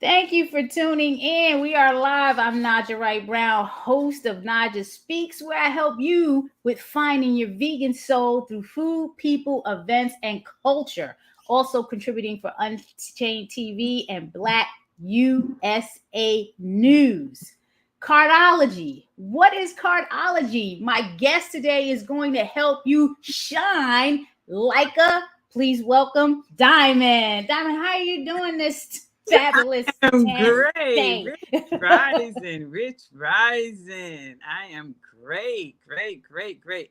Thank you for tuning in. We are live. I'm Naja Wright Brown, host of Naja Speaks, where I help you with finding your vegan soul through food, people, events, and culture. Also contributing for Unchained TV and Black USA News. Cardology. What is cardology? My guest today is going to help you shine like a, please welcome Diamond. Diamond, how are you doing this fabulous I'm 10th great. day? Rich rising. I am great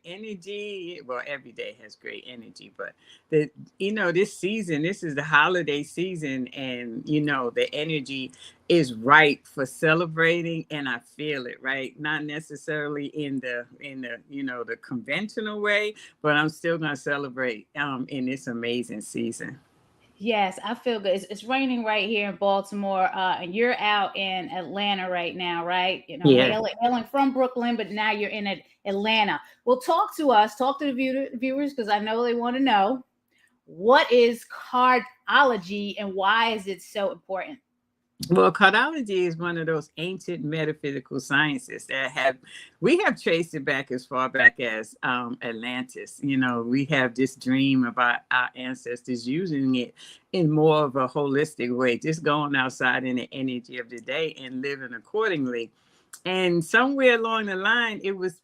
energy. Well, every day has great energy, but this season, this is the holiday season, and the energy is right for celebrating, and I feel it, right? Not necessarily in the the conventional way, but I'm still gonna celebrate in this amazing season. Yes, I feel good. It's raining right here in Baltimore, and you're out in Atlanta right now, right? Yeah. Hailing from Brooklyn, but now you're in Atlanta. Well, talk to us, talk to the viewers, because I know they want to know what is cardology and why is it so important? Well, cardology is one of those ancient metaphysical sciences that we have traced it back as far back as Atlantis. We have this dream about our ancestors using it in more of a holistic way, just going outside in the energy of the day and living accordingly. And somewhere along the line, it was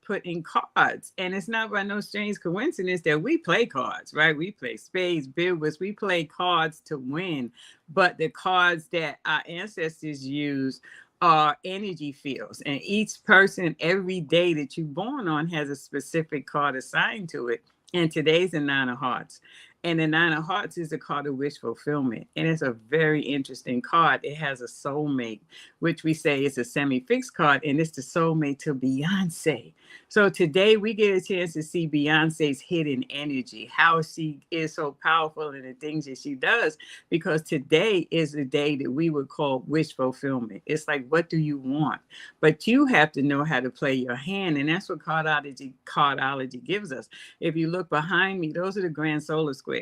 put in cards, and it's not by no strange coincidence that we play cards, right? We play spades, billiards, we play cards to win, but the cards that our ancestors use are energy fields, and each person every day that you're born on has a specific card assigned to it. And today's the Nine of Hearts. And the Nine of Hearts is a card of wish fulfillment. And it's a very interesting card. It has a soulmate, which we say is a semi-fixed card, and it's the soulmate to Beyonce. So today we get a chance to see Beyonce's hidden energy, how she is so powerful in the things that she does, because today is the day that we would call wish fulfillment. It's like, what do you want? But you have to know how to play your hand, and that's what cardology gives us. If you look behind me, those are the grand solar squares.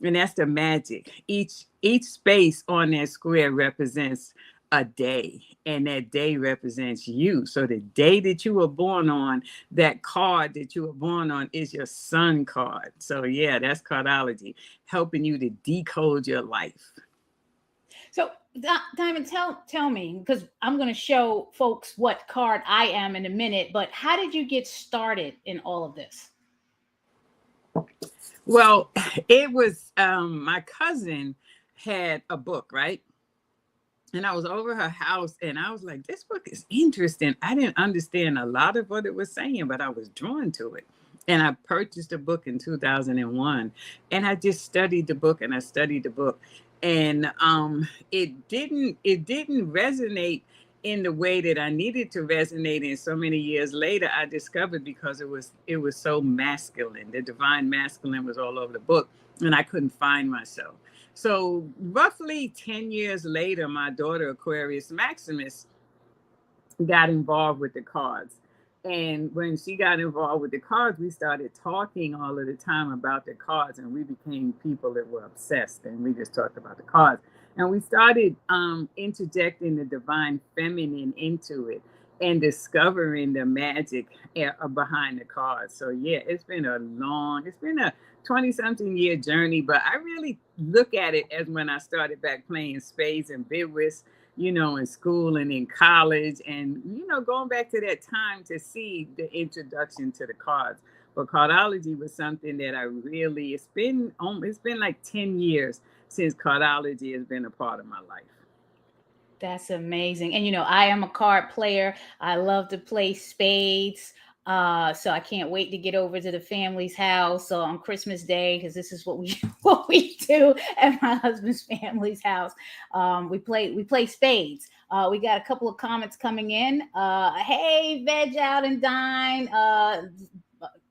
And that's the magic. Each space on that square represents a day, and that day represents you. So the day that you were born on, that card that you were born on is your sun card. So yeah, that's cardology, helping you to decode your life. So, Diamond, tell me, because I'm going to show folks what card I am in a minute. But how did you get started in all of this? Well, it was my cousin had a book, right? And I was over her house, and I was like, this book is interesting. I didn't understand a lot of what it was saying, but I was drawn to it. And I purchased the book in 2001, and I just studied the book, and I studied the book. And it didn't resonate in the way that I needed to resonate. And so many years later, I discovered, because it was so masculine. The divine masculine was all over the book, and I couldn't find myself. So roughly 10 years later, my daughter, Aquarius Maximus, got involved with the cards. And when she got involved with the cards, we started talking all of the time about the cards, and we became people that were obsessed, and we just talked about the cards. And we started interjecting the divine feminine into it and discovering the magic behind the cards. So yeah, it's been a 20 something year journey, but I really look at it as when I started back playing spades and bidwits, in school and in college, and going back to that time to see the introduction to the cards. But cardology was something that I really, it's been like 10 years since cardology has been a part of my life. That's amazing. And I am a card player. I love to play spades. So I can't wait to get over to the family's house on Christmas Day, because this is what we what we do at my husband's family's house. We play spades. We got a couple of comments coming in. Hey, veg out and dine.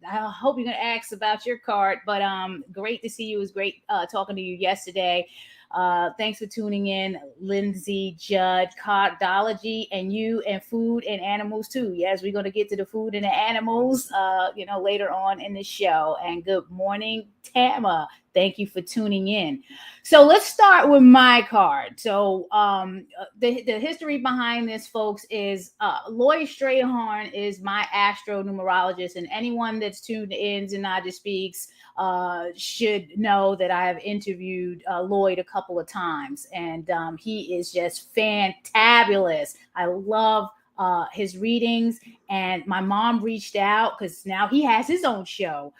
I hope you're gonna ask about your card, but great to see you. It was great talking to you yesterday. Thanks for tuning in, Lindsay Judd, Cardology and You, and Food and Animals too. Yes, we're going to get to the food and the animals, later on in the show. And good morning, Tama. thank you for tuning in. So let's start with my card. So the history behind this, folks, is Lloyd Strayhorn is my astro numerologist, and anyone that's tuned in to Naja Speaks should know that I have interviewed Lloyd a couple of times, and he is just fantabulous. I love his readings, and my mom reached out because now he has his own show,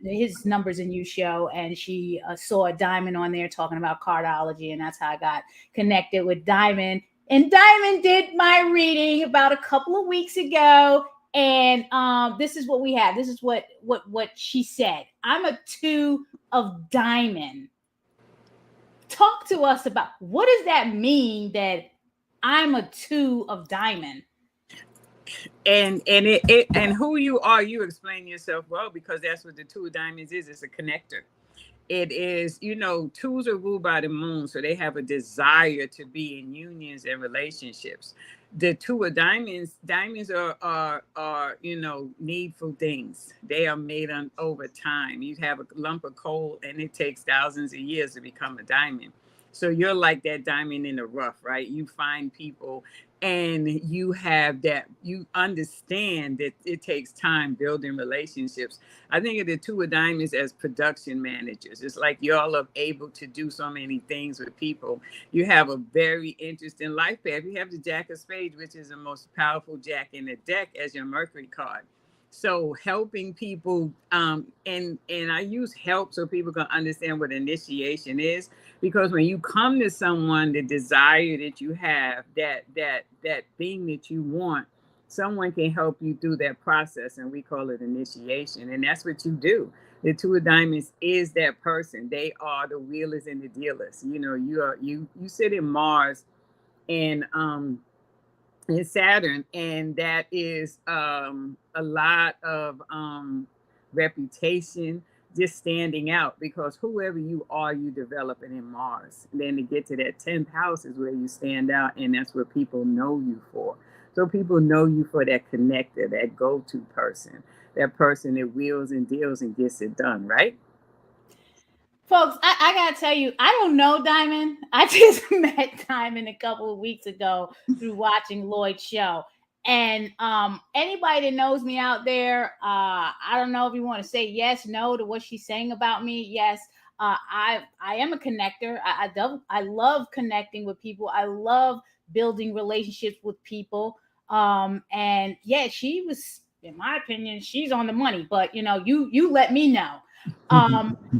his Numbers and You show, and she saw a Diamond on there talking about cardology, and that's how I got connected with Diamond. And Diamond did my reading about a couple of weeks ago, and this is what we have. This is what she said. I'm a 2 of Diamond. Talk to us about what does that mean that I'm a 2 of Diamond? And it and who you are, you explain yourself well, because that's what the 2 of diamonds is. It's a connector. It is, you know, 2s are ruled by the moon, so they have a desire to be in unions and relationships. The 2 of diamonds are you know, needful things. They are made on over time. You have a lump of coal and it takes thousands of years to become a diamond. So you're like that diamond in the rough, right? You find people and you have that, you understand that it takes time building relationships. I think of the 2 of diamonds as production managers. It's like y'all are able to do so many things with people. You have a very interesting life path. You have the Jack of Spades, which is the most powerful jack in the deck, as your Mercury card. So helping people, and I use help so people can understand what initiation is, because when you come to someone, the desire that you have, that thing that you want, someone can help you through that process, and we call it initiation. And that's what you do. The 2 of diamonds is that person. They are the wheelers and the dealers. You know, you sit in Mars and in Saturn, and that is a lot of reputation, just standing out, because whoever you are, you develop it in Mars. And then to get to that 10th house is where you stand out, and that's what people know you for. So people know you for that connector, that go-to person, that person that wheels and deals and gets it done, right? Folks, I gotta tell you, I don't know Diamond. I just met Diamond a couple of weeks ago through watching Lloyd's show. And anybody that knows me out there, I don't know if you want to say yes, no to what she's saying about me. Yes, I am a connector. I love connecting with people. I love building relationships with people. And yeah, she was, in my opinion, she's on the money. But you let me know.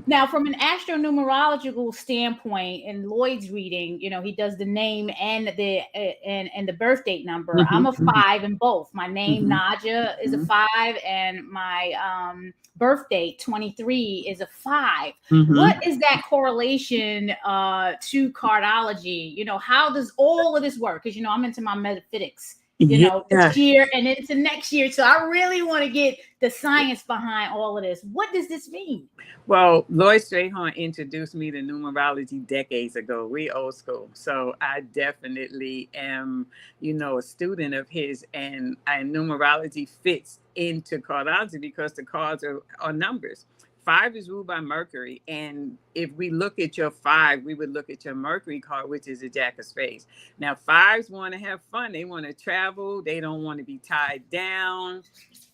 Now, from an astronumerological standpoint, in Lloyd's reading, he does the name and the birth date number. I'm a 5 in both. My name Naja is a 5, and my birth date 23 is a 5. What is that correlation to cardology? How does all of this work? Because I'm into my metaphysics. This year and into next year. So I really want to get the science behind all of this. What does this mean? Well, Lloyd Strayhorn introduced me to numerology decades ago. We old school. So I definitely am, a student of his, and numerology fits into cardology because the cards are numbers. 5 is ruled by Mercury. And if we look at your 5, we would look at your Mercury card, which is a Jack of Spades. Now, 5s want to have fun. They want to travel. They don't want to be tied down.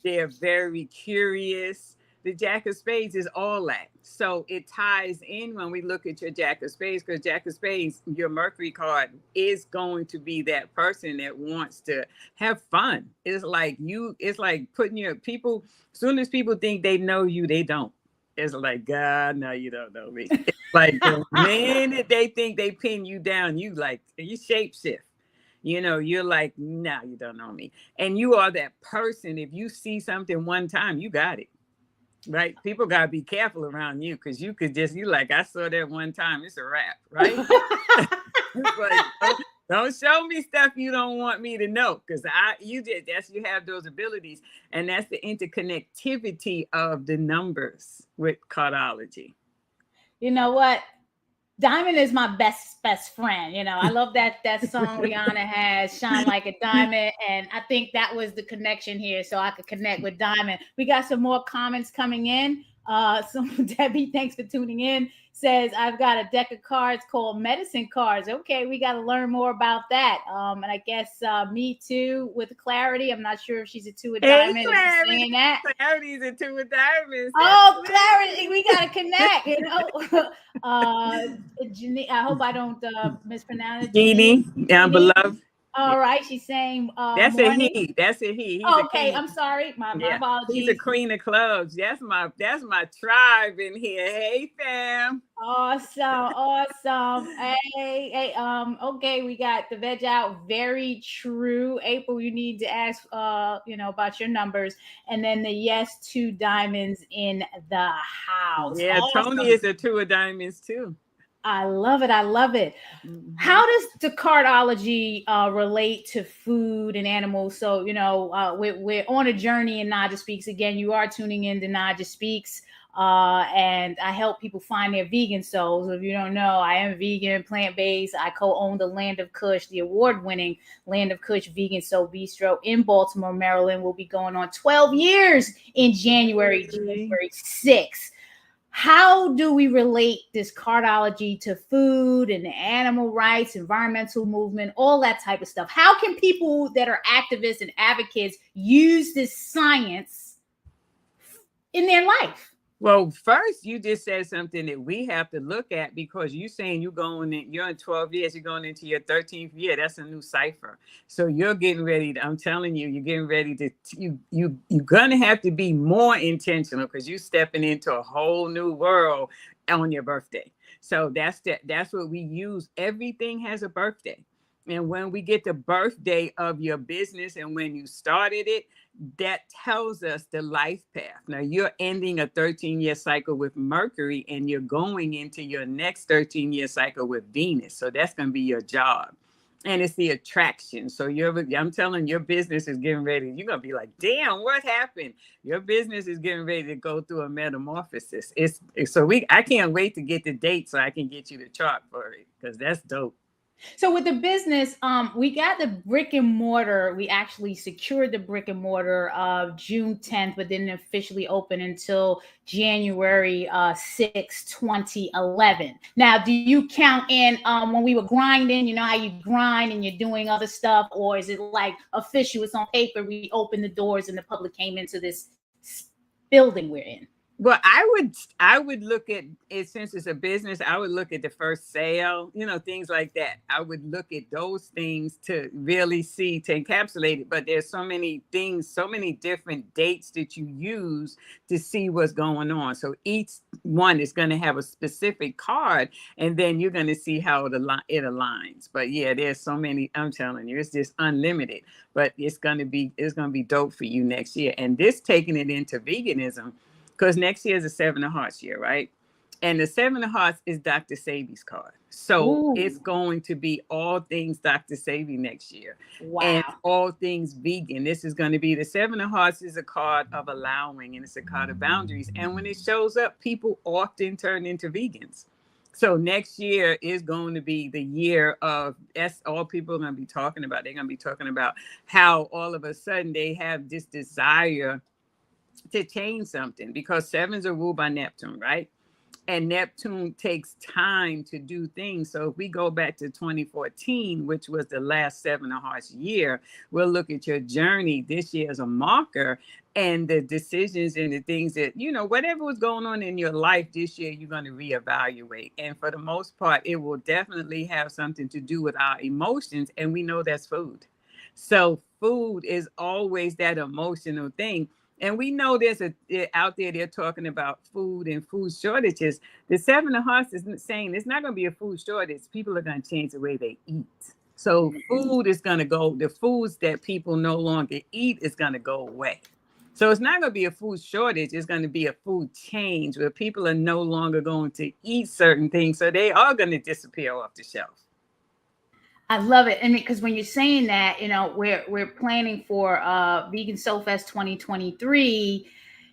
They're very curious. The Jack of Spades is all that. So it ties in when we look at your Jack of Spades, because Jack of Spades, your Mercury card, is going to be that person that wants to have fun. It's like putting your people, as soon as people think they know you, they don't. It's like, God, no, you don't know me. It's like the minute they think they pin you down, you shapeshift. You're like, no, you don't know me. And you are that person. If you see something one time, you got it. Right? People got to be careful around you, because you could just, I saw that one time, it's a wrap, right? It's like, don't show me stuff you don't want me to know, because you have those abilities. And that's the interconnectivity of the numbers with cardology. You know what? Diamond is my best friend. I love that song Rihanna has, Shine Like a Diamond. And I think that was the connection here. So I could connect with Diamond. We got some more comments coming in. So Debbie, thanks for tuning in. Says I've got a deck of cards called medicine cards. Okay, we got to learn more about that. And I guess me too with clarity. I'm not sure if she's a two of Hey, diamond. If she's Clarity. saying that. Clarity's a two of diamonds. That's Oh, clarity. Clarity. We got to connect. You know. I hope I don't mispronounce it. Genie, Jeannie. beloved. Yeah. All right. She's saying That's a morning. he. That's a he. He's a Okay, king. I'm sorry. My Yeah. He's a apologies. queen of clubs. That's my tribe in here. Hey, fam. Awesome, awesome. Hey, okay, we got the veg out. Very true. April, you need to ask about your numbers. And then the yes, two diamonds in the house. Yeah, Tony Awesome. is a two of diamonds too. I love it. I love it. Hmm. How does the cardology relate to food and animals? So, we're on a journey in Naja Speaks. Again, you are tuning in to Naja Speaks. And I help people find their vegan souls. If you don't know, I am vegan, plant based. I co own the Land of Kush, the award winning Land of Kush Vegan Soul Bistro in Baltimore, Maryland. Will be going on 12 years in January 6th. How do we relate this cardology to food and animal rights, environmental movement, all that type of stuff? How can people that are activists and advocates use this science in their life? Well, first, you just said something that we have to look at because you're saying you're in 12 years, you're going into your 13th year. That's a new cipher. So you're getting ready. I'm telling you, you're getting ready to, you're going to have to be more intentional because you're stepping into a whole new world on your birthday. So that's what we use. Everything has a birthday. And when we get the birthday of your business and when you started it, that tells us the life path. Now you're ending a 13-year cycle with Mercury and you're going into your next 13-year cycle with Venus. So that's going to be your job. And it's the attraction. So I'm telling your business is getting ready. You're going to be like, damn, what happened? Your business is getting ready to go through a metamorphosis. I can't wait to get the date so I can get you the chart for it because that's dope. So with the business, we got the brick and mortar. We actually secured the brick and mortar June 10th, but didn't officially open until January 6, 2011. Now, do you count in when we were grinding, you know how you grind and you're doing other stuff, or is it like official, it's on paper, we opened the doors and the public came into this building we're in? Well, I would look at it since it's a business. I would look at the first sale, things like that. I would look at those things to really see to encapsulate it. But there's so many things, so many different dates that you use to see what's going on. So each one is going to have a specific card, and then you're going to see how it aligns. But yeah, there's so many. I'm telling you, it's just unlimited. But it's gonna be dope for you next year. And this taking it into veganism because next year is a Seven of Hearts year, right? And the Seven of Hearts is Dr. Sabi's card. So it's Ooh, going to be all things Dr. Sabi next year and wow. all things vegan. This is going to be the Seven of Hearts is a card of allowing and it's a card of boundaries. And when it shows up, people often turn into vegans. So next year is going to be the year of that's all people are going to be talking about. They're going to be talking about how all of a sudden they have this desire to change something because sevens are ruled by Neptune, right? And Neptune takes time to do things. So if we go back to 2014, which was the last Seven of Hearts year, we'll look at your journey this year as a marker and the decisions and the things that, whatever was going on in your life this year, you're going to reevaluate. And for the most part, it will definitely have something to do with our emotions. And we know that's food. So food is always that emotional thing. And we know out there, they're talking about food and food shortages. The Seven of Hearts is saying it's not going to be a food shortage. People are going to change the way they eat. So food is going to go, the foods that people no longer eat is going to go away. So it's not going to be a food shortage. It's going to be a food change where people are no longer going to eat certain things. So they are going to disappear off the shelf. I love it, and because when you're saying that, we're planning for Vegan Soul Fest 2023.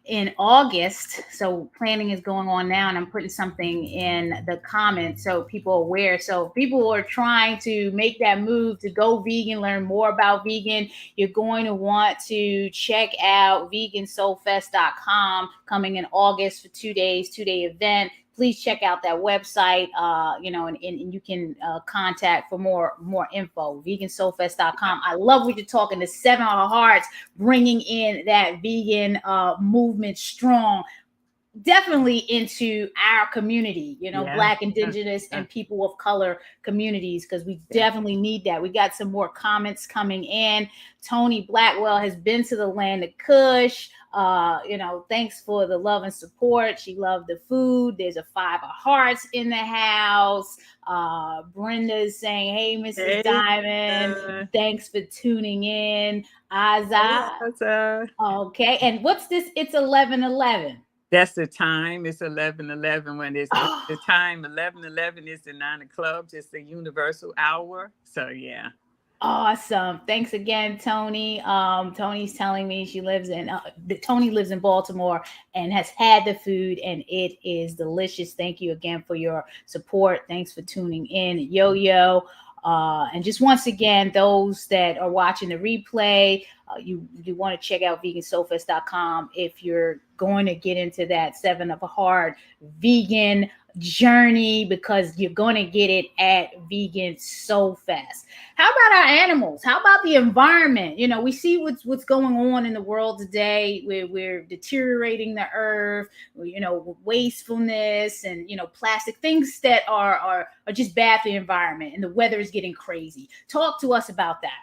in August. So planning is going on now, and I'm putting something in the comments so people are aware. So people are trying to make that move to go vegan, learn more about vegan. You're going to want to check out vegansoulfest.com coming in August for 2 days, 2-day event. Please check out that website, and you can contact for more info, vegansoulfest.com. I love what you're talking, the 7 Hearts, bringing in that vegan movement strong, definitely into our community, Yeah. Black, Indigenous, and people of color communities, because we Yeah. definitely need that. We got some more comments coming in. Tony Blackwell has been to the land of Kush. Thanks for the love and support. She loved the food. There's a 5 of Hearts in the house. Brenda's saying, "Hey, Mrs. Hey, Diamond, thanks for tuning in." hey, Aza. Okay, and what's this? It's 11:11. that's the time. It's 11:11 when it's Oh, the time. 11:11 is the 9 o'clock. It's the universal hour. So yeah. awesome. Thanks again, Tony. Tony's telling me Tony lives in Baltimore and has had the food, and it is delicious. Thank you again for your support. Thanks for tuning in, Yo. And just once again, those that are watching the replay, you want to check out vegansoulfest.com if you're going to get into that 7 of a Heart vegan journey, because you're going to get it at Vegan Soul Fest. How about our animals? How about the environment? We see what's going on in the world today. We're deteriorating the earth, wastefulness, and plastic things that are just bad for the environment, and the weather is getting crazy. Talk to us about that.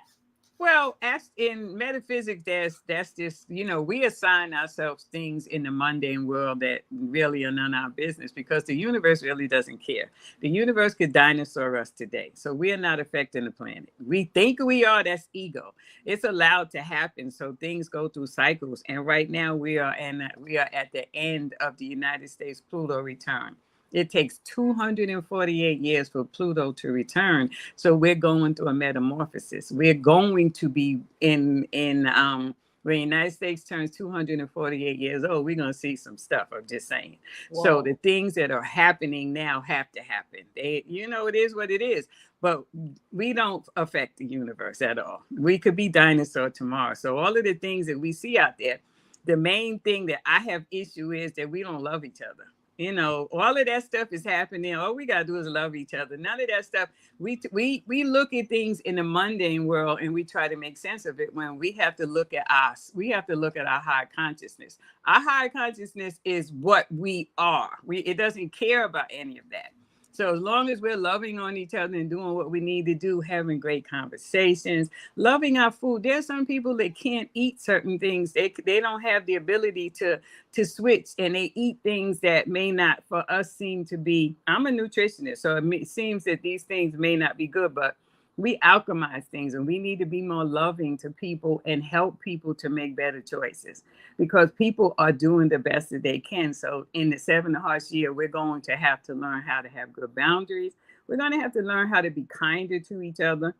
Well, as in metaphysics, that's just, we assign ourselves things in the mundane world that really are none of our business, because the universe really doesn't care. The universe could dinosaur us today. So we are not affecting the planet. We think we are, that's ego. It's allowed to happen. So things go through cycles. And right now we are at the end of the United States Pluto return. It takes 248 years for Pluto to return. So we're going through a metamorphosis. We're going to be when the United States turns 248 years old, we're going to see some stuff. I'm just saying. Whoa. So the things that are happening now have to happen. It is what it is. But we don't affect the universe at all. We could be dinosaur tomorrow. So all of the things that we see out there, the main thing that I have issue is that we don't love each other. All of that stuff is happening. All we gotta do is love each other. None of that stuff. We look at things in the mundane world and we try to make sense of it, when we have to look at us. We have to look at our higher consciousness. Our higher consciousness is what we are. It doesn't care about any of that. So as long as we're loving on each other and doing what we need to do, having great conversations, loving our food. There's some people that can't eat certain things. They don't have the ability to switch, and they eat things that may not, for us, seem to be. I'm a nutritionist, so it seems that these things may not be good, but we alchemize things, and we need to be more loving to people and help people to make better choices, because people are doing the best that they can. So in the 7 of Hearts year, we're going to have to learn how to have good boundaries. We're going to have to learn how to be kinder to each other,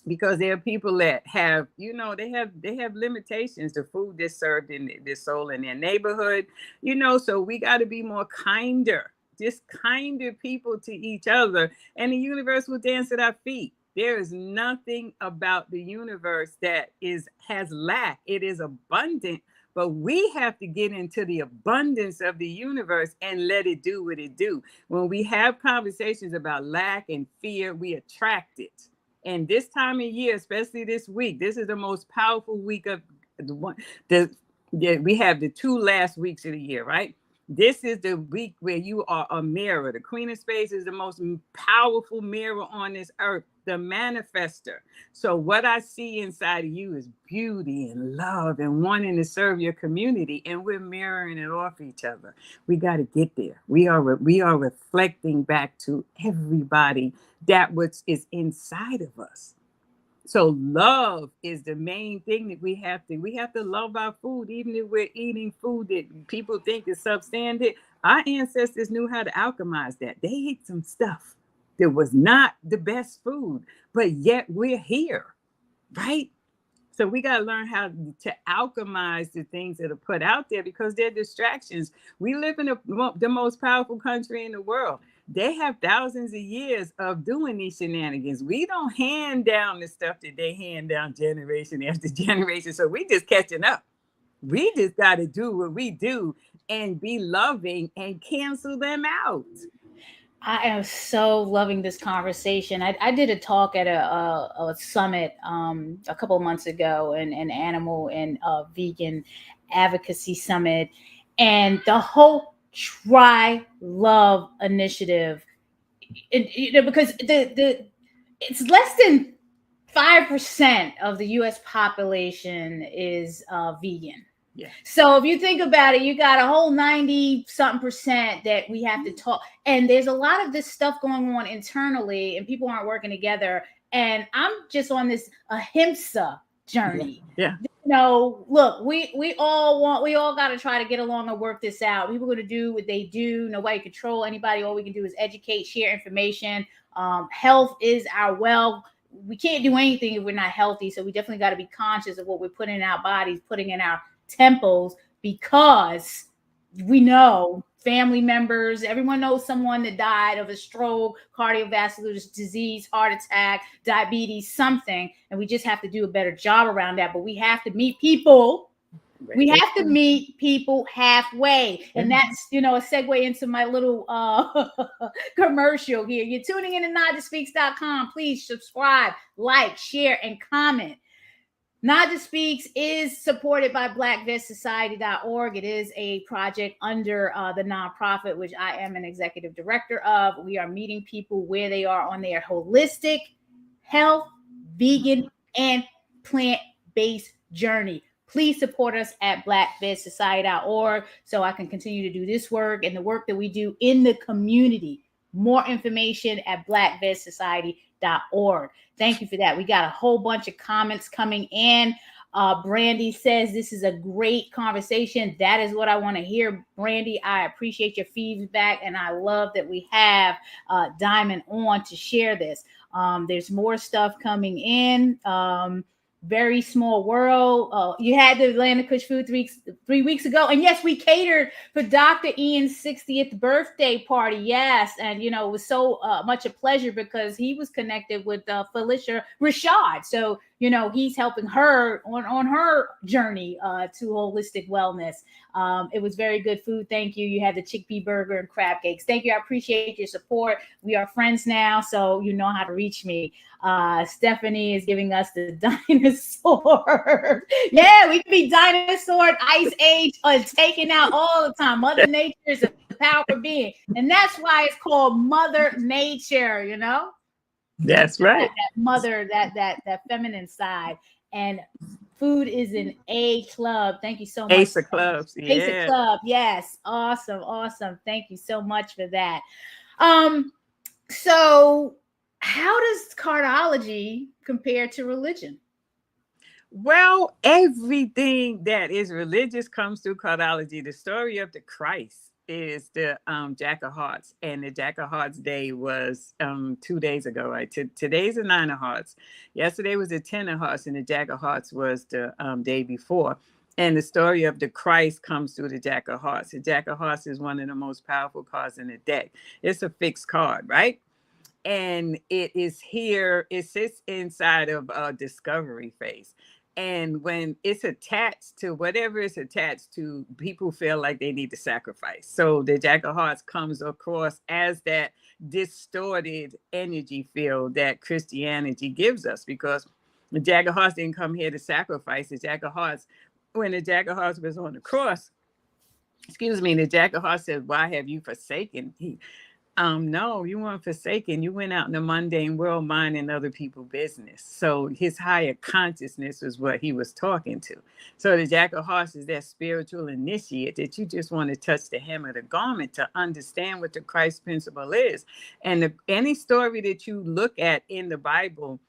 because there are people that have, they have limitations. The food that's served in their soul in their neighborhood, so we got to be more kinder, just kinder people to each other, and the universe will dance at our feet. There is nothing about the universe that has lack. It is abundant, but we have to get into the abundance of the universe and let it do what it do. When we have conversations about lack and fear, we attract it. And this time of year, especially this week, this is the most powerful week of the one. We have the 2 last weeks of the year, right? This is the week where you are a mirror. The Queen of Spades is the most powerful mirror on this earth, the manifester. So what I see inside of you is beauty and love and wanting to serve your community, and we're mirroring it off each other. We got to get there. We are reflecting back to everybody that which is inside of us. So love is the main thing that we have to love our food, even if we're eating food that people think is substandard. Our ancestors knew how to alchemize that. They ate some stuff that was not the best food, but yet we're here, right? So we got to learn how to alchemize the things that are put out there because they're distractions. We live in the most powerful country in the world. They have thousands of years of doing these shenanigans. We don't hand down the stuff that they hand down generation after generation. So we just catching up. We just got to do what we do and be loving and cancel them out. I am so loving this conversation. I did a talk at a summit a couple of months ago, an animal and vegan advocacy summit, and the whole Try Love initiative. Because the it's less than 5% of the U.S. population is vegan. Yeah. So if you think about it, you got a whole 90 something percent that we have to talk. And there's a lot of this stuff going on internally, and people aren't working together. And I'm just on this ahimsa journey. Yeah. Look, we all got to try to get along and work this out. People are going to do what they do. Nobody control anybody. All we can do is educate, share information. Health is our wealth. We can't do anything if we're not healthy. So we definitely got to be conscious of what we're putting in our bodies, putting in our temples, because we know family members, everyone knows someone that died of a stroke, cardiovascular disease, heart attack, diabetes, something, and we just have to do a better job around that. But we have to meet people. We have to meet people halfway. And that's, a segue into my little commercial here. You're tuning in to NadiaSpeaks.com. Please subscribe, like, share, and comment. Nadia Speaks is supported by BlackVetSociety.org. It is a project under the nonprofit, which I am an executive director of. We are meeting people where they are on their holistic, health, vegan, and plant-based journey. Please support us at BlackVetSociety.org so I can continue to do this work and the work that we do in the community. More information at BlackVetSociety.org. Thank you for that. We got a whole bunch of comments coming in. Brandy says this is a great conversation. That is what I want to hear, Brandy. I appreciate your feedback, and I love that we have Diamond on to share this. There's more stuff coming in. Very small world. You had the Atlanta Kush Food 3 weeks ago. And yes, we catered for Dr. Ian's 60th birthday party. Yes. And, it was so much a pleasure because he was connected with Felicia Rashad. So, he's helping her on her journey to holistic wellness. It was very good food. Thank you. You had the chickpea burger and crab cakes. Thank you. I appreciate your support. We are friends now, so you know how to reach me. Stephanie is giving us the dinosaur. Yeah, we can be dinosaur, ice age, taking out all the time. Mother Nature is a powerful being. And that's why it's called Mother Nature, That's right. That mother, that feminine side. And food is an A club. Thank you so much. Ace of Clubs. Yeah. Ace of Club. Yes. Awesome. Thank you so much for that. So how does cardology compare to religion? Well, everything that is religious comes through cardology. The story of the Christ is the Jack of Hearts, and the Jack of Hearts day was 2 days ago, right? Today's the Nine of Hearts. Yesterday was the Ten of Hearts, and the Jack of Hearts was the day before. And the story of the Christ comes through the Jack of Hearts. The Jack of Hearts is one of the most powerful cards in the deck. It's a fixed card, right? And it is here. It sits inside of a discovery phase. And when it's attached to whatever it's attached to, people feel like they need to sacrifice. So the Jack of Hearts comes across as that distorted energy field that Christianity gives us, because the Jack of Hearts didn't come here to sacrifice. The Jack of Hearts, when the Jack of Hearts was on the cross, the Jack of Hearts said, "Why have you forsaken me?" No, you weren't forsaken. You went out in the mundane world minding other people's business. So his higher consciousness was what he was talking to. So the Jack of Hearts is that spiritual initiate that you just want to touch the hem of the garment to understand what the Christ principle is. And any story that you look at in the Bible,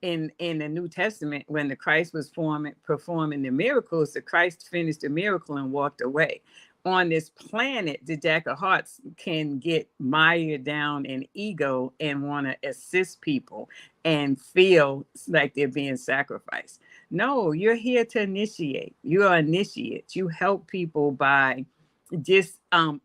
in the New Testament, when the Christ was performing the miracles, the Christ finished the miracle and walked away. on this planet, the Jack of Hearts can get mired down in ego and want to assist people and feel like they're being sacrificed. No, you're here to initiate. You are initiate. You help people by just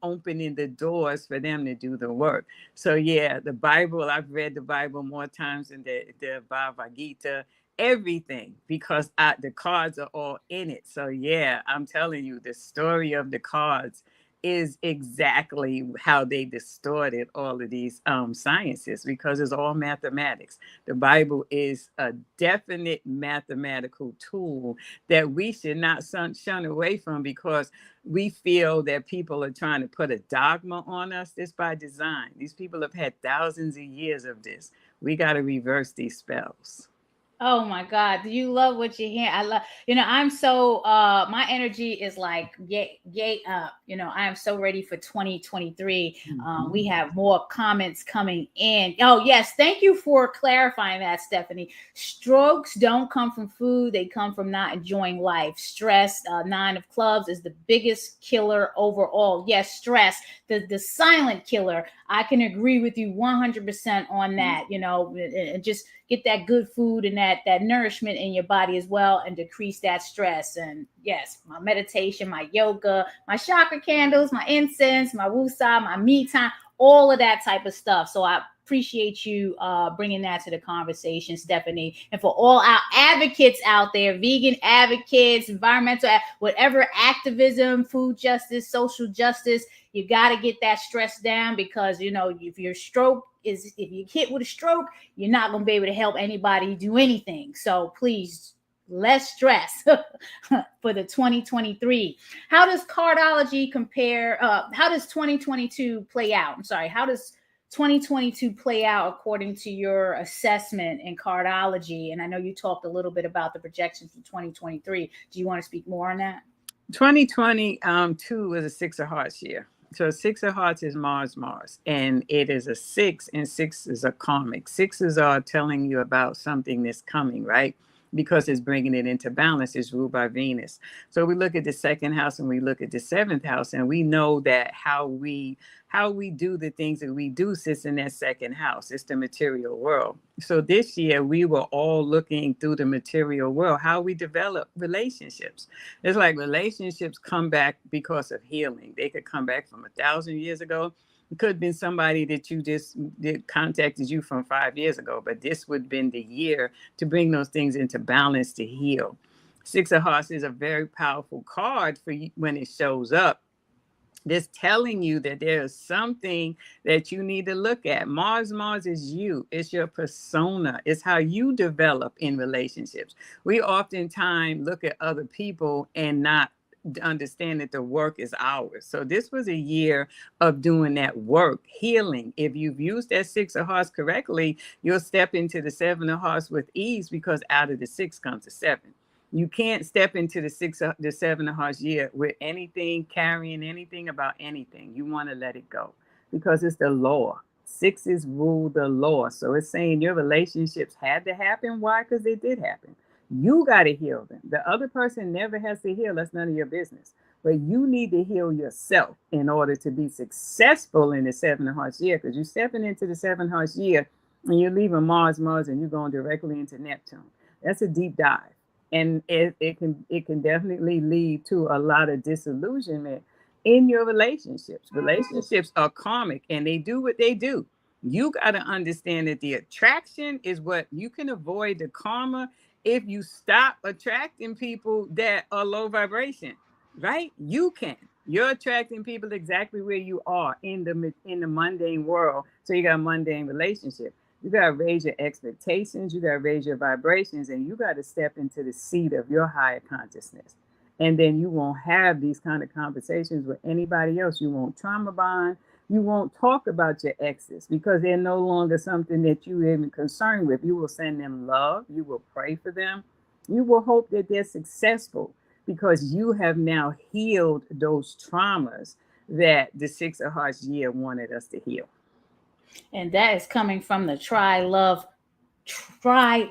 opening the doors for them to do the work. So yeah, the Bible, I've read the Bible more times than the Bhagavad Gita, everything, because the cards are all in it. So yeah, I'm telling you, the story of the cards is exactly how they distorted all of these sciences, because it's all mathematics. The Bible is a definite mathematical tool that we should not shun away from, because we feel that people are trying to put a dogma on us. This by design. These people have had thousands of years of this. We got to reverse these spells. Oh my God. Do you love what you hear? I love, I'm so my energy is like gate up. I am so ready for 2023. We have more comments coming in. Oh, yes. Thank you for clarifying that, Stephanie. Strokes don't come from food, they come from not enjoying life. Stress, nine of clubs, is the biggest killer overall. Yes, stress, the silent killer. I can agree with you 100% on that. And just get that good food and that nourishment in your body as well, and decrease that stress. And yes, my meditation, my yoga, my chakra candles, my incense, my woosah, my me time, all of that type of stuff. So I appreciate you bringing that to the conversation, Stephanie. And for all our advocates out there, vegan advocates, environmental, whatever activism, food justice, social justice, you got to get that stress down, because if you hit with a stroke, you're not going to be able to help anybody do anything. So please, less stress for the 2023. How does cardology compare? How does 2022 play out? I'm sorry. How does 2022 play out according to your assessment in cardology? And I know you talked a little bit about the projections for 2023. Do you want to speak more on that? 2022 was a Six of Hearts year. So Six of Hearts is Mars, and it is a six, and six is a karmic. Sixes are telling you about something that's coming, right? Because it's bringing it into balance. It's ruled by Venus. So we look at the second house and we look at the seventh house, and we know that how we do the things that we do sits in that second house. It's the material world. So this year we were all looking through the material world, how we develop relationships. It's like relationships come back because of healing. They could come back from 1,000 years ago. It could have been somebody that you just contacted you from 5 years ago, but this would have been the year to bring those things into balance, to heal. Six of Hearts is a very powerful card for you when it shows up. This telling you that there's something that you need to look at. Mars is you. It's your persona. It's how you develop in relationships. We oftentimes look at other people and not understand that the work is ours. So this was a year of doing that work, healing. If you've used that Six of Hearts correctly, you'll step into the Seven of Hearts with ease, because out of the six comes a seven. You can't step into the Seven of Hearts year with anything, carrying anything about anything. You want to let it go, because it's the law. Sixes rule the law. So it's saying your relationships had to happen. Why? Because they did happen. You got to heal them. The other person never has to heal. That's none of your business. But you need to heal yourself in order to be successful in the Seven of Hearts year, because you're stepping into the Seven of Hearts year and you're leaving Mars, and you're going directly into Neptune. That's a deep dive. And it can definitely lead to a lot of disillusionment in your relationships. Relationships are karmic, and they do what they do. You got to understand that the attraction is what you can avoid the karma if you stop attracting people that are low vibration, right? You can. You're attracting people exactly where you are in the mundane world. So you got a mundane relationship. You got to raise your expectations. You got to raise your vibrations, and you got to step into the seat of your higher consciousness. And then you won't have these kind of conversations with anybody else. You won't trauma bond. You won't talk about your exes, because they're no longer something that you're even concerned with. You will send them love. You will pray for them. You will hope that they're successful, because you have now healed those traumas that the Six of Hearts year wanted us to heal. And that is coming from the Tribe. I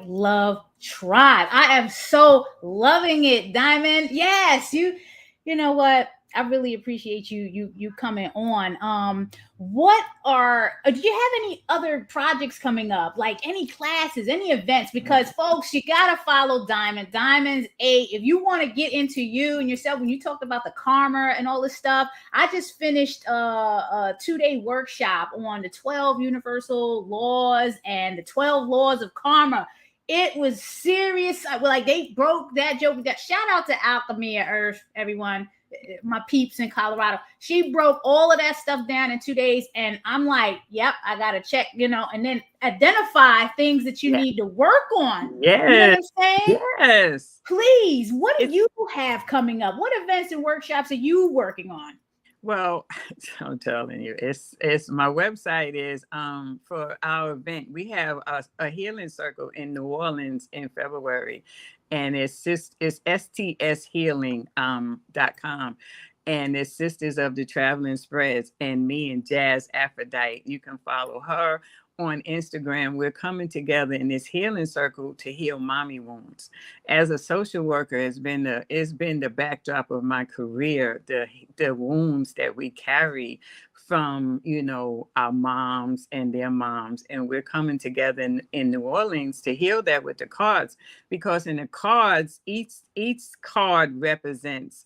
am so loving it, Diamond. Yes, you know what? I really appreciate you coming on. What are do you have any other projects coming up, like any classes, any events? Because folks, you gotta follow Diamond's eight if you want to get into you and yourself. When you talked about the karma and all this stuff, I just finished a 2-day workshop on the 12 universal laws and the 12 laws of karma. It was serious. Well, like they broke that joke. That shout out to Alchemy Earth, everyone, my peeps in Colorado. She broke all of that stuff down in 2 days, and I'm like, yep, I gotta check, and then identify things that you Yeah. need to work on. You know what Yes. I'm saying? Yes. Please, what do It's you have coming up? What events and workshops are you working on? Well, I'm telling you, it's my website is for our event. We have a healing circle in New Orleans in February, and it's stshealing .com, and it's Sisters of the Traveling Spreads, and me and Jazz Aphrodite. You can follow her on Instagram. We're coming together in this healing circle to heal mommy wounds. As a social worker, it's been the backdrop of my career, the wounds that we carry from our moms and their moms, and we're coming together in New Orleans to heal that with the cards, because in the cards each card represents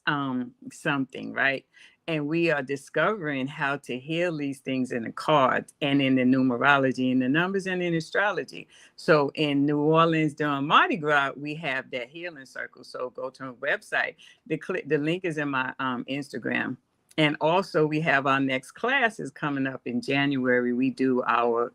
something, right? And we are discovering how to heal these things in the cards and in the numerology and the numbers and in astrology. So in New Orleans during Mardi Gras, we have that healing circle. So go to our website. The link is in my Instagram. And also we have our next class is coming up in January. We do our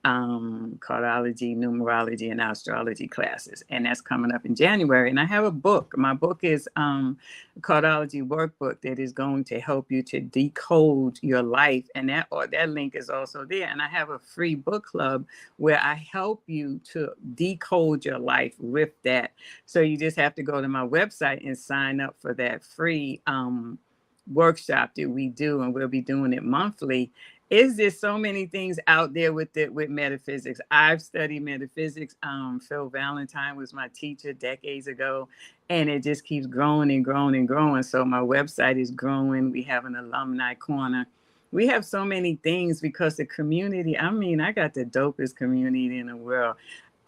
cardology, numerology, and astrology classes, and that's coming up in January. And I have a book. My book is cardology workbook that is going to help you to decode your life, and that link is also there. And I have a free book club where I help you to decode your life with that. So you just have to go to my website and sign up for that free workshop that we do, and we'll be doing it monthly. Is there so many things out there with metaphysics? I've studied metaphysics. Phil Valentine was my teacher decades ago, and it just keeps growing and growing and growing. So my website is growing. We have an alumni corner. We have so many things because the community, I got the dopest community in the world.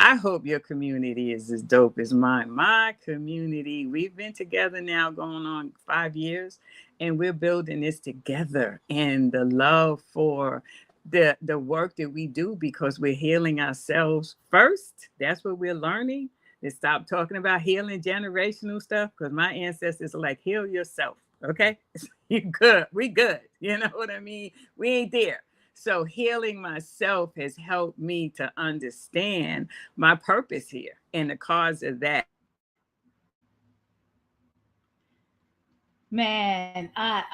I hope your community is as dope as mine. My community, we've been together now going on 5 years, and we're building this together. And the love for the work that we do, because we're healing ourselves first. That's what we're learning. To stop talking about healing generational stuff, because my ancestors are like, heal yourself. Okay? You good. We good. You know what I mean? We ain't there. So healing myself has helped me to understand my purpose here and the cause of that. Man, are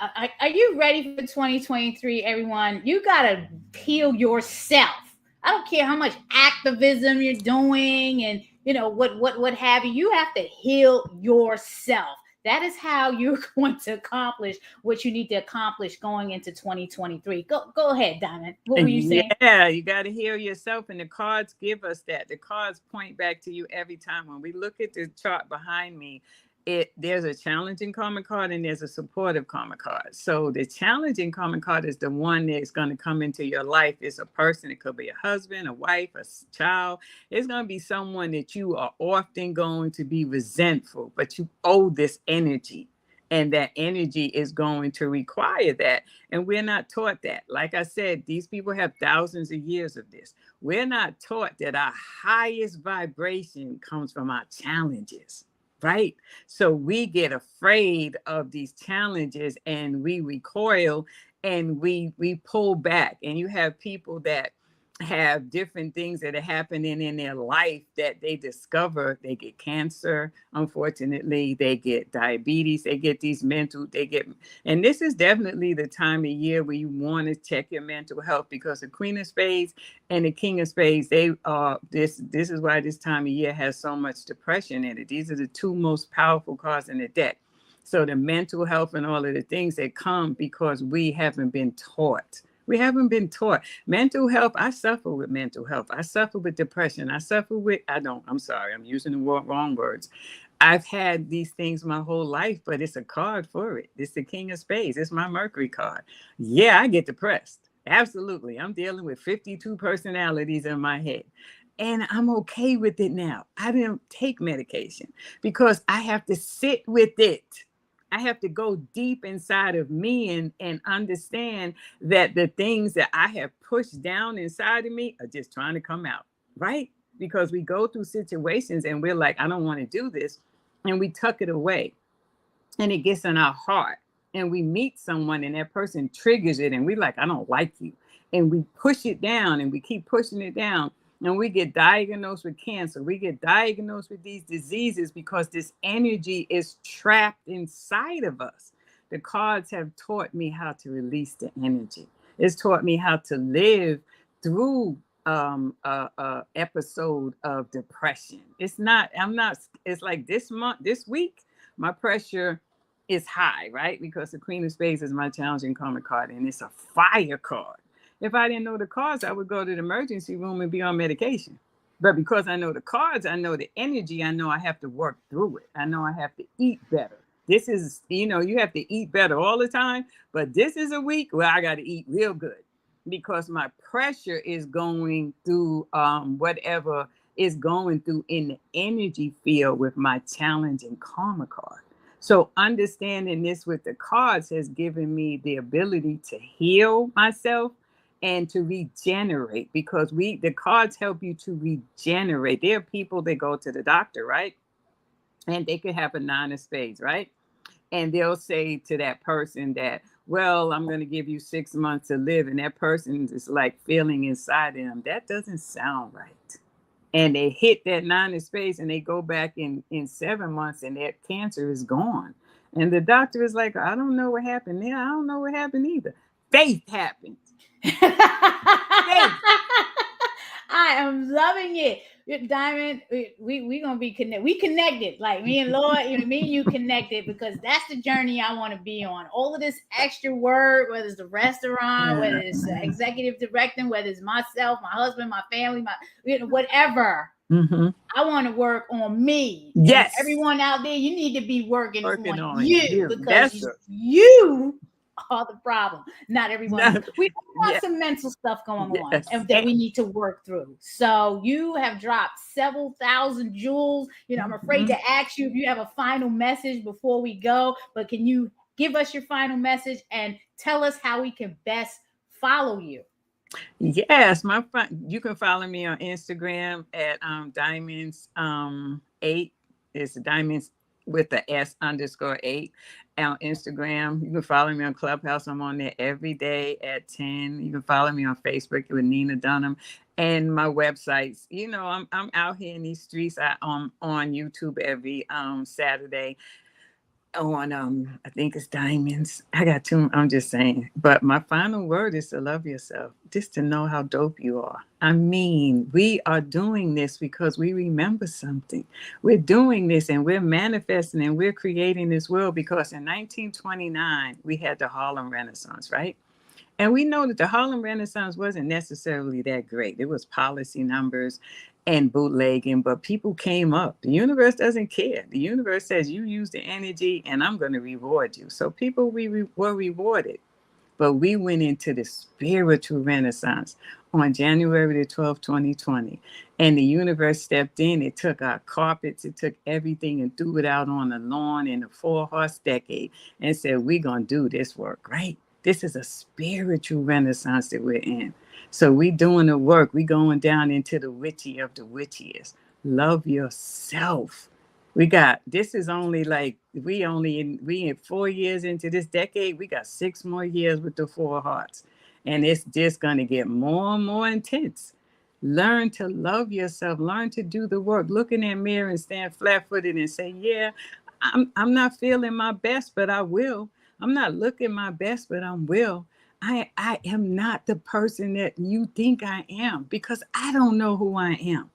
you ready for 2023, everyone? You gotta heal yourself. I don't care how much activism you're doing and what have you. You have to heal yourself. That is how you're going to accomplish what you need to accomplish going into 2023. Go ahead, Diamond. What were you saying? Yeah, you got to heal yourself, and the cards give us that. The cards point back to you every time. When we look at the chart behind me, there's a challenging karma card and there's a supportive karma card. So the challenging karma card is the one that's going to come into your life. It's a person. It could be a husband, a wife, a child. It's going to be someone that you are often going to be resentful, but you owe this energy. And that energy is going to require that. And we're not taught that. Like I said, these people have thousands of years of this. We're not taught that our highest vibration comes from our challenges. Right? So we get afraid of these challenges and we recoil and we pull back. And you have people that have different things that are happening in their life that they discover. They get cancer, unfortunately, they get diabetes, they get and this is definitely the time of year where you want to check your mental health, because the Queen of Spades and the King of Spades, they are this is why this time of year has so much depression in it. These are the two most powerful cards in the deck. So the mental health and all of the things that come because we haven't been taught. We haven't been taught mental health. I suffer with mental health. I suffer with depression. I'm sorry, I'm using the wrong words. I've had these things my whole life, but it's a card for it. It's the King of Spades. It's my Mercury card. Yeah, I get depressed. Absolutely. I'm dealing with 52 personalities in my head. And I'm okay with it now. I didn't take medication because I have to sit with it. I have to go deep inside of me and understand that the things that I have pushed down inside of me are just trying to come out, right? Because we go through situations and we're like, I don't want to do this. And we tuck it away and it gets in our heart. And we meet someone and that person triggers it and we're like, I don't like you. And we push it down and we keep pushing it down. And we get diagnosed with cancer. We get diagnosed with these diseases because this energy is trapped inside of us. The cards have taught me how to release the energy. It's taught me how to live through a episode of depression. It's not, I'm not, it's like this week, my pressure is high, right? Because the Queen of Spades is my challenging karma card and it's a fire card. If I didn't know the cards, I would go to the emergency room and be on medication. But because I know the cards, I know the energy, I know I have to work through it. I know I have to eat better. This is, you have to eat better all the time. But this is a week where I got to eat real good because my pressure is going through whatever is going through in the energy field with my challenging karma card. So understanding this with the cards has given me the ability to heal myself and to regenerate because the cards help you to regenerate. There are people that go to the doctor, right? And they could have a 9 of spades, right? And they'll say to that person that, well, I'm going to give you 6 months to live. And that person is like feeling inside them, that doesn't sound right. And they hit that 9 of spades and they go back in 7 months and that cancer is gone. And the doctor is like, I don't know what happened there. I don't know what happened either. Faith happened. Faith. I am loving it. Diamond, we gonna be connected. We connected, like me and Lord, me and you connected because that's the journey I want to be on. All of this extra work, whether it's the restaurant, whether it's executive directing, whether it's myself, my husband, my family, my whatever. Mm-hmm. I want to work on me. Yes. And everyone out there, you need to be working on you because you are the problem. Not everyone. We have some mental stuff going on and that we need to work through. So you have dropped several thousand jewels. I'm afraid to ask you if you have a final message before we go, but can you give us your final message and tell us how we can best follow you? Yes, you can follow me on Instagram at diamonds 8. It's diamonds with the S_8 on Instagram. You can follow me on Clubhouse. I'm on there every day at 10. You can follow me on Facebook with Nina Dunham and my websites. I'm out here in these streets. I'm on YouTube every Saturday. On I think it's diamonds. I got two. I'm just saying. But my final word is to love yourself, just to know how dope you are. I mean, we are doing this because we remember something. We're doing this and we're manifesting and we're creating this world because in 1929 we had the Harlem Renaissance, right? And we know that the Harlem Renaissance wasn't necessarily that great. It was policy numbers and bootlegging, but people came up. The universe doesn't care. The universe says you use the energy and I'm going to reward you. So people were rewarded. But we went into the spiritual renaissance on January the 12th, 2020. And the universe stepped in. It took our carpets. It took everything and threw it out on the lawn in the 4-horse decade and said, we're going to do this work, right? This is a spiritual renaissance that we're in. So we doing the work. We going down into the witchy of the witchiest. Love yourself. This is only like, we in 4 years into this decade. We got 6 more years with the 4 hearts. And it's just going to get more and more intense. Learn to love yourself. Learn to do the work. Look in that mirror and stand flat-footed and say, yeah, I'm not feeling my best, but I will. I'm not looking my best, but I will. I am not the person that you think I am because I don't know who I am.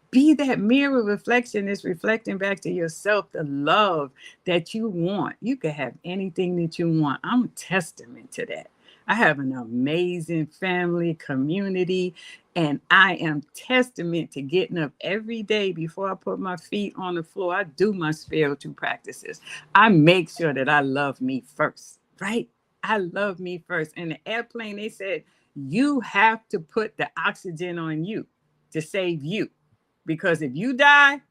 Be that mirror reflection that's reflecting back to yourself the love that you want. You can have anything that you want. I'm a testament to that. I have an amazing family, community, and I am testament to getting up every day before I put my feet on the floor. I do my spiritual practices. I make sure that I love me first, right? I love me first. In the airplane, they said, you have to put the oxygen on you to save you. Because if you die,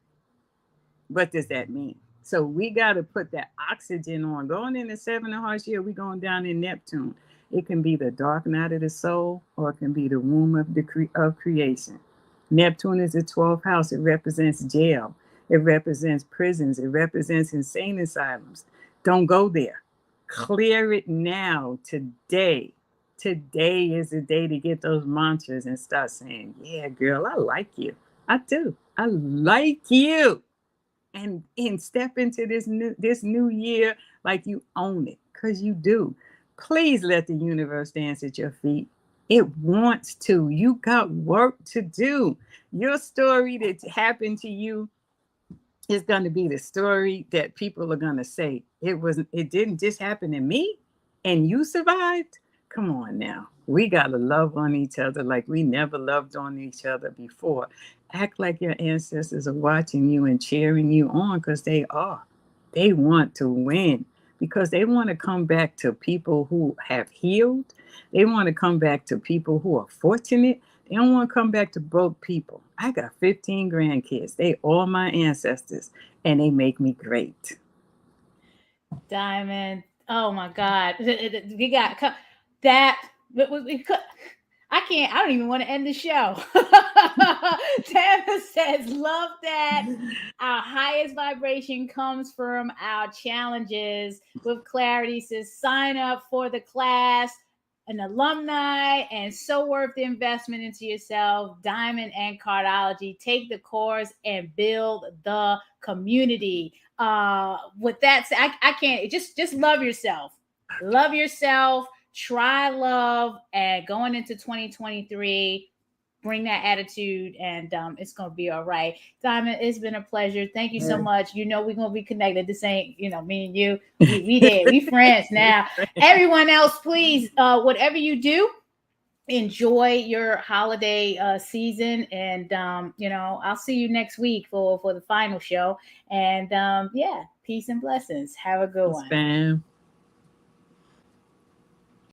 what does that mean? So we got to put that oxygen on. Going in the 7.5 year, we going down in Neptune. It can be the dark night of the soul, or it can be the womb of of creation. Neptune is the 12th house. It represents jail. It represents prisons. It represents insane asylums. Don't go there. Clear it now, today. Today is the day to get those mantras and start saying, "Yeah, girl, I like you. I do. I like you." And step into this new year like you own it, because you do. Please let the universe dance at your feet. It wants to. You got work to do. Your story that happened to you is going to be the story that people are going to say, it didn't just happen to me and you survived. Come on now, we got to love on each other like we never loved on each other before. Act like your ancestors are watching you and cheering you on, because they are. They want to win, because they want to come back to people who have healed. They want to come back to people who are fortunate. They don't want to come back to broke people. I got 15 grandkids. They all my ancestors, and they make me great. Diamond. Oh my God. We got that. We could. I can't. I don't even want to end the show. Diamond says, "Love that. Our highest vibration comes from our challenges with clarity." Says, "Sign up for the class." An alumni and so worth the investment into yourself. Diamond and Cardology. Take the course and build the community. With that said, I can't just love yourself. Love yourself. Try love, and going into 2023, bring that attitude, and it's gonna be all right. Diamond, it's been a pleasure. Thank you so much. You know we're gonna be connected. This ain't, me and you. We did. We friends now. Everyone else, please, whatever you do, enjoy your holiday season, and I'll see you next week for the final show. And yeah, peace and blessings. Have a good one. Spam.